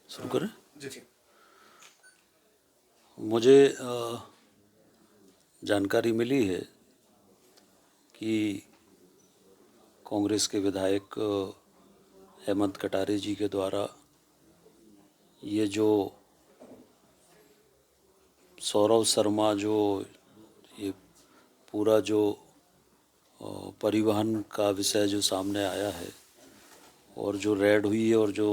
शुरू करें। जी जी। मुझे जानकारी मिली है कि कांग्रेस के विधायक हेमंत कटारे जी के द्वारा ये जो सौरव शर्मा जो ये पूरा जो परिवहन का विषय जो सामने आया है और जो रेड हुई है और जो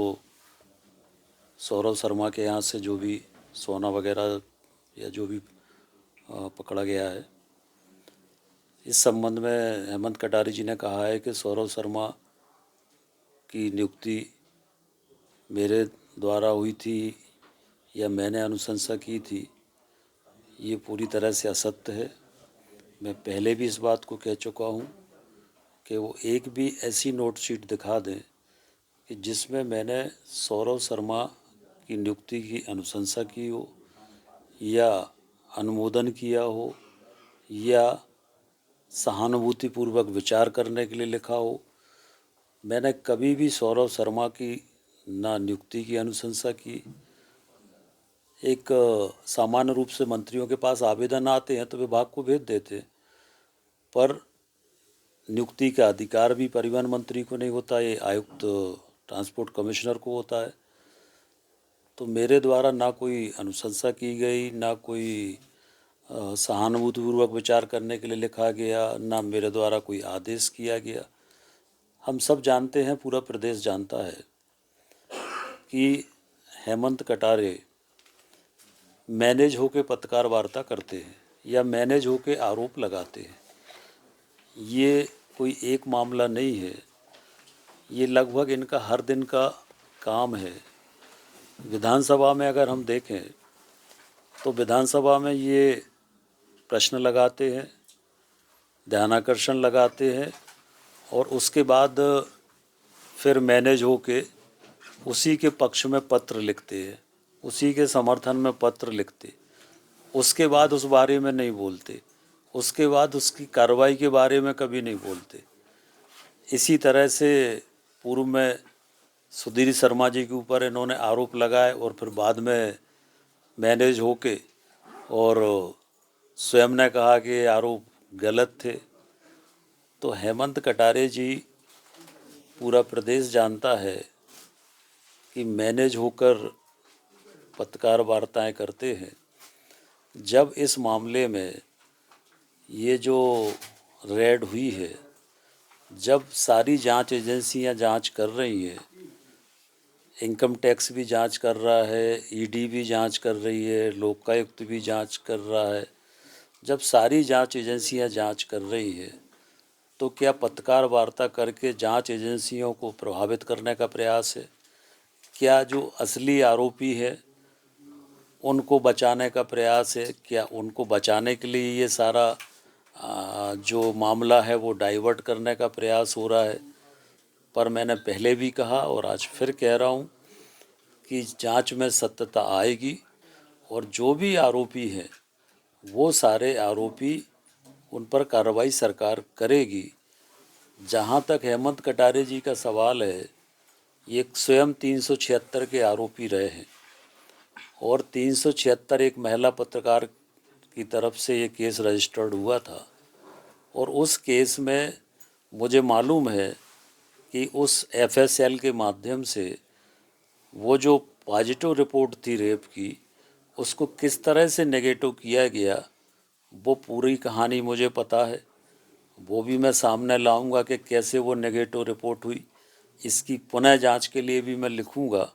सौरव शर्मा के यहाँ से जो भी सोना वगैरह या जो भी पकड़ा गया है, इस संबंध में हेमंत कटारे जी ने कहा है कि सौरव शर्मा की नियुक्ति मेरे द्वारा हुई थी या मैंने अनुशंसा की थी, ये पूरी तरह से असत्य है। मैं पहले भी इस बात को कह चुका हूँ कि वो एक भी ऐसी नोट शीट दिखा दें कि जिसमें मैंने सौरव शर्मा की नियुक्ति की अनुशंसा की हो या अनुमोदन किया हो या सहानुभूतिपूर्वक विचार करने के लिए लिखा हो। मैंने कभी भी सौरव शर्मा की ना नियुक्ति की अनुशंसा की। एक सामान्य रूप से मंत्रियों के पास आवेदन आते हैं तो विभाग को भेज देते, पर नियुक्ति का अधिकार भी परिवहन मंत्री को नहीं होता, ये आयुक्त ट्रांसपोर्ट कमिश्नर को होता है। तो मेरे द्वारा ना कोई अनुशंसा की गई, ना कोई सहानुभूतिपूर्वक विचार करने के लिए लिखा गया, ना मेरे द्वारा कोई आदेश किया गया। हम सब जानते हैं, पूरा प्रदेश जानता है कि हेमंत कटारे मैनेज होके पत्रकार वार्ता करते हैं या मैनेज होके आरोप लगाते हैं। ये कोई एक मामला नहीं है, ये लगभग इनका हर दिन का काम है। विधानसभा में अगर हम देखें तो विधानसभा में ये प्रश्न लगाते हैं, ध्यानाकर्षण लगाते हैं और उसके बाद फिर मैनेज होके उसी के पक्ष में पत्र लिखते हैं, उसी के समर्थन में पत्र लिखते, उसके बाद उस बारे में नहीं बोलते, उसके बाद उसकी कार्रवाई के बारे में कभी नहीं बोलते। इसी तरह से पूर्व में सुधीर शर्मा जी के ऊपर इन्होंने आरोप लगाए और फिर बाद में मैनेज होके और स्वयं ने कहा कि ये आरोप गलत थे। तो हेमंत कटारे जी, पूरा प्रदेश जानता है कि मैनेज होकर पत्रकार वार्ताएं करते हैं। जब इस मामले में ये जो रेड हुई है, जब सारी जांच एजेंसियां जांच कर रही हैं, इनकम टैक्स भी जांच कर रहा है, ईडी भी जांच कर रही है, लोकायुक्त भी जांच कर रहा है, जब सारी जांच एजेंसियां जांच कर रही है तो क्या पत्रकार वार्ता करके जांच एजेंसियों को प्रभावित करने का प्रयास है? क्या जो असली आरोपी है उनको बचाने का प्रयास है? क्या उनको बचाने के लिए ये सारा जो मामला है वो डाइवर्ट करने का प्रयास हो रहा है? पर मैंने पहले भी कहा और आज फिर कह रहा हूँ कि जांच में सत्यता आएगी और जो भी आरोपी हैं वो सारे आरोपी, उन पर कार्रवाई सरकार करेगी। जहाँ तक हेमंत कटारे जी का सवाल है, ये स्वयं 376 के आरोपी रहे हैं और 376 एक महिला पत्रकार की तरफ से ये केस रजिस्टर्ड हुआ था और उस केस में मुझे मालूम है कि उस एफएसएल के माध्यम से वो जो पॉजिटिव रिपोर्ट थी रेप की, उसको किस तरह से नेगेटिव किया गया, वो पूरी कहानी मुझे पता है। वो भी मैं सामने लाऊंगा कि कैसे वो नेगेटिव रिपोर्ट हुई। इसकी पुनः जांच के लिए भी मैं लिखूंगा।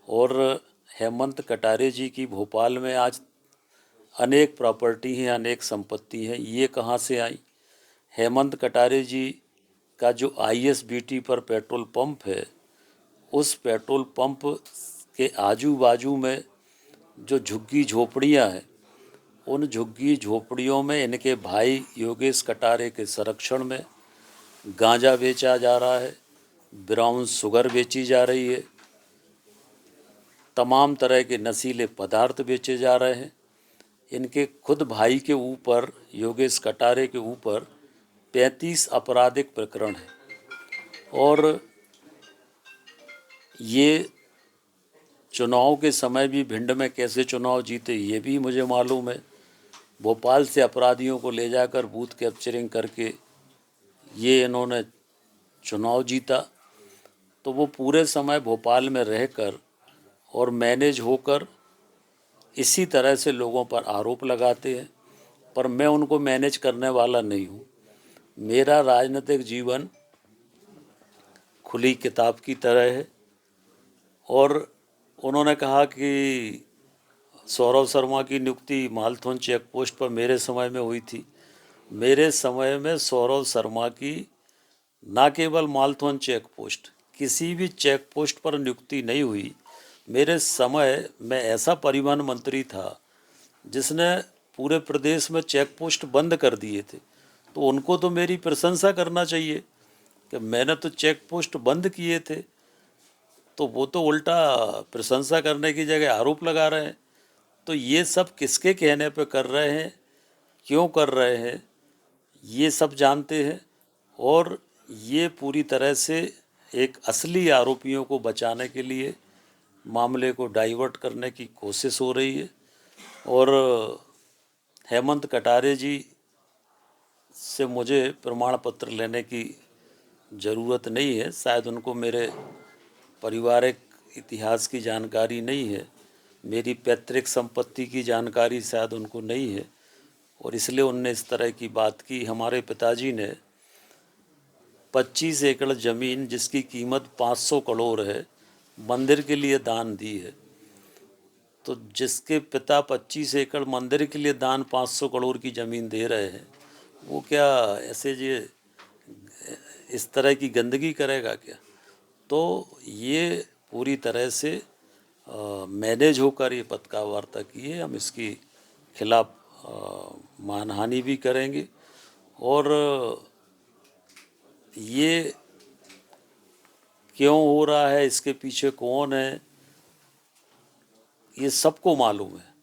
और हेमंत कटारे जी की भोपाल में आज अनेक प्रॉपर्टी हैं, अनेक संपत्ति हैं, ये कहाँ से आई? हेमंत कटारे जी का जो आईएसबीटी पर पेट्रोल पंप है, उस पेट्रोल पंप के आजू बाजू में जो झुग्गी झोपड़ियाँ हैं, उन झुग्गी झोपड़ियों में इनके भाई योगेश कटारे के संरक्षण में गांजा बेचा जा रहा है, ब्राउन शुगर बेची जा रही है, तमाम तरह के नशीले पदार्थ बेचे जा रहे हैं। इनके खुद भाई के ऊपर, योगेश कटारे के ऊपर 35 आपराधिक प्रकरण हैं और ये चुनाव के समय भी भिंड में कैसे चुनाव जीते ये भी मुझे मालूम है। भोपाल से अपराधियों को ले जाकर बूथ कैप्चरिंग करके ये इन्होंने चुनाव जीता। तो वो पूरे समय भोपाल में रहकर और मैनेज होकर इसी तरह से लोगों पर आरोप लगाते हैं, पर मैं उनको मैनेज करने वाला नहीं हूँ। मेरा राजनीतिक जीवन खुली किताब की तरह है। और उन्होंने कहा कि सौरभ शर्मा की नियुक्ति मालथुन चेक पोस्ट पर मेरे समय में हुई थी। मेरे समय में सौरभ शर्मा की ना केवल मालथुन चेक पोस्ट, किसी भी चेक पोस्ट पर नियुक्ति नहीं हुई। मेरे समय में ऐसा परिवहन मंत्री था जिसने पूरे प्रदेश में चेक पोस्ट बंद कर दिए थे। तो उनको तो मेरी प्रशंसा करना चाहिए कि मैंने तो चेक पोस्ट बंद किए थे, तो वो तो उल्टा प्रशंसा करने की जगह आरोप लगा रहे हैं। तो ये सब किसके कहने पे कर रहे हैं, क्यों कर रहे हैं, ये सब जानते हैं। और ये पूरी तरह से एक असली आरोपियों को बचाने के लिए मामले को डाइवर्ट करने की कोशिश हो रही है। और हेमंत कटारे जी से मुझे प्रमाण पत्र लेने की ज़रूरत नहीं है। शायद उनको मेरे पारिवारिक इतिहास की जानकारी नहीं है, मेरी पैतृक संपत्ति की जानकारी शायद उनको नहीं है, और इसलिए उनने इस तरह की बात की। हमारे पिताजी ने 25 एकड़ ज़मीन जिसकी कीमत 500 करोड़ है मंदिर के लिए दान दी है। तो जिसके पिता 25 एकड़ मंदिर के लिए दान 500 करोड़ की ज़मीन दे रहे हैं, वो क्या ऐसे ये इस तरह की गंदगी करेगा क्या? तो ये पूरी तरह से मैनेज होकर ये पत्रकार वार्ता की है। हम इसकी खिलाफ मानहानि भी करेंगे। और ये क्यों हो रहा है, इसके पीछे कौन है, ये सबको मालूम है।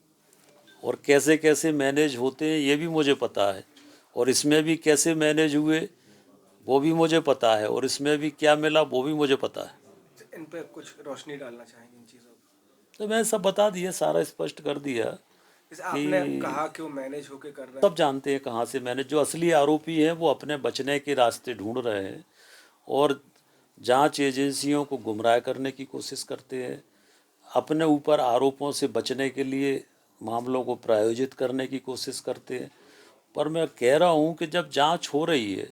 और कैसे कैसे मैनेज होते हैं ये भी मुझे पता है। और इसमें भी कैसे मैनेज हुए वो भी मुझे पता है। और इसमें भी क्या मिला वो भी मुझे पता है। इन पे कुछ रोशनी डालना चाहेंगे इन चीज़ों पर? तो मैंने सब बता दिया, सारा स्पष्ट कर दिया जैसे आपने कि कहा कि वो मैनेज होके कर रहे सब हैं। जानते हैं कहाँ से मैंने। जो असली आरोपी हैं वो अपने बचने के रास्ते ढूंढ रहे हैं और जांच एजेंसियों को गुमराह करने की कोशिश करते हैं। अपने ऊपर आरोपों से बचने के लिए मामलों को प्रायोजित करने की कोशिश करते हैं। पर मैं कह रहा हूँ कि जब जांच हो रही है